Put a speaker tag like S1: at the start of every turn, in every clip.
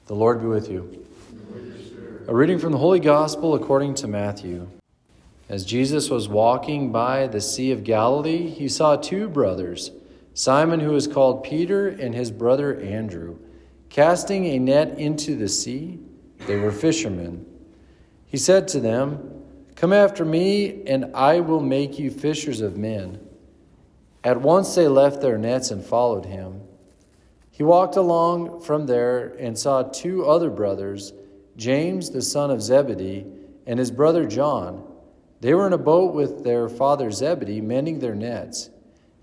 S1: The Lord be with you. A reading from the Holy Gospel according to Matthew. As Jesus was walking by the Sea of Galilee, he saw two brothers, Simon, who is called Peter, and his brother Andrew, casting a net into the sea. They were fishermen. He said to them, "Come after me, and I will make you fishers of men." At once they left their nets and followed him. He walked along from there and saw two other brothers, James, the son of Zebedee, and his brother John. They were in a boat with their father Zebedee, mending their nets.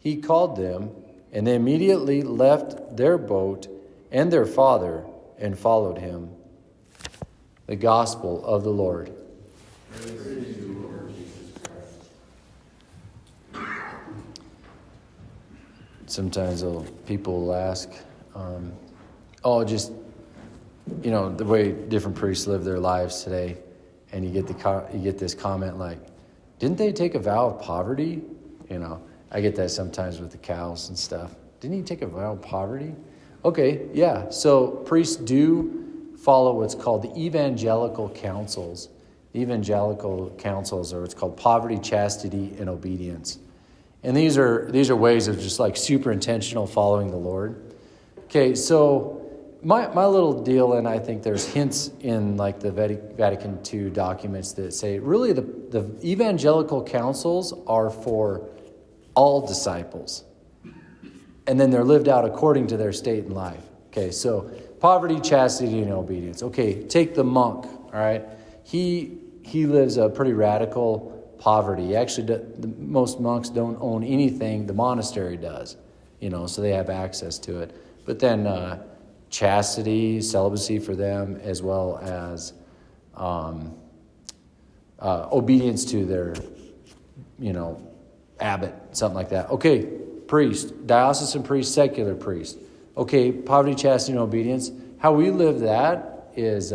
S1: He called them, and they immediately left their boat and their father and followed him. The Gospel of the Lord.
S2: Praise to you, Lord Jesus Christ.
S1: Sometimes people will ask, the way different priests live their lives today, and you get this comment like, "Didn't they take a vow of poverty?" I get that sometimes with the cows and stuff. Didn't he take a vow of poverty? Okay, yeah. So priests do follow what's called the Evangelical Councils. The Evangelical Councils are what's called poverty, chastity, and obedience. And these are ways of just like super intentional following the Lord. Okay, so my little deal, and I think there's hints in like the Vatican II documents that say really the Evangelical Councils are for all disciples. And then they're lived out according to their state in life. Okay, so poverty, chastity, and obedience. Okay, take the monk, all right? He lives a pretty radical poverty. Actually, most monks don't own anything. The monastery does, so they have access to it. But then chastity, celibacy for them, as well as obedience to their, abbot, something like that. Okay, priest, diocesan priest, secular priest. Okay, poverty, chastity, and obedience. How we live that is,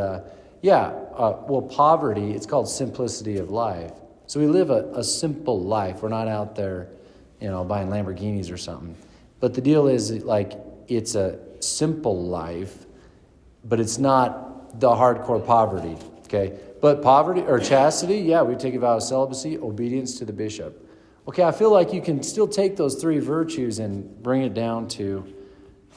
S1: poverty, it's called simplicity of life. So we live a simple life. We're not out there, buying Lamborghinis or something. But the deal is, it's a simple life, but it's not the hardcore poverty, okay? But poverty or chastity, we take a vow of celibacy, obedience to the bishop. Okay, I feel like you can still take those three virtues and bring it down to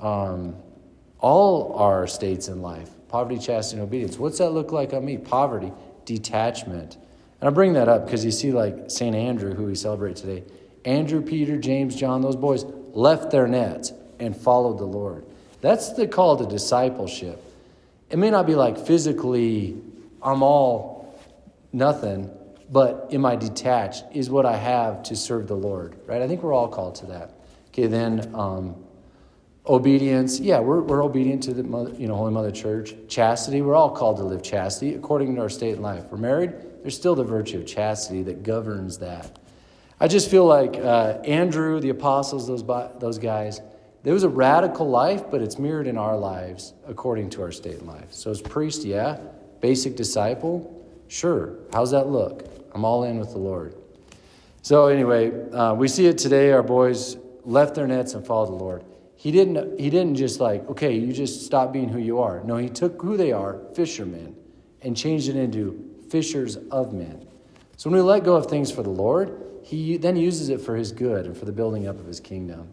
S1: all our states in life. Poverty, chastity, and obedience. What's that look like on me? Poverty, detachment. And I bring that up because you see like St. Andrew, who we celebrate today. Andrew, Peter, James, John, those boys left their nets and followed the Lord. That's the call to discipleship. It may not be like physically, I'm all nothing, but am I detached? Is what I have to serve the Lord, right? I think we're all called to that. Okay, then obedience. Yeah, we're obedient to the Holy Mother Church. Chastity, we're all called to live chastity according to our state in life. We're married, there's still the virtue of chastity that governs that. I just feel like Andrew, the apostles, those guys, there was a radical life, but it's mirrored in our lives according to our state in life. So as priest, basic disciple, sure. How's that look? I'm all in with the Lord. So anyway, we see it today. Our boys left their nets and followed the Lord. He didn't just okay, you just stop being who you are. No, he took who they are, fishermen, and changed it into fishers of men. So when we let go of things for the Lord, he then uses it for his good and for the building up of his kingdom.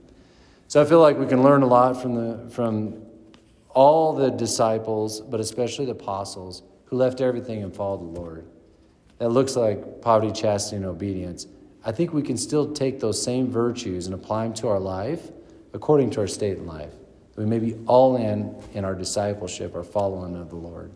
S1: So I feel like we can learn a lot from all the disciples, but especially the apostles, who left everything and followed the Lord. That looks like poverty, chastity, and obedience. I think we can still take those same virtues and apply them to our life according to our state in life. We may be all in our discipleship, our following of the Lord.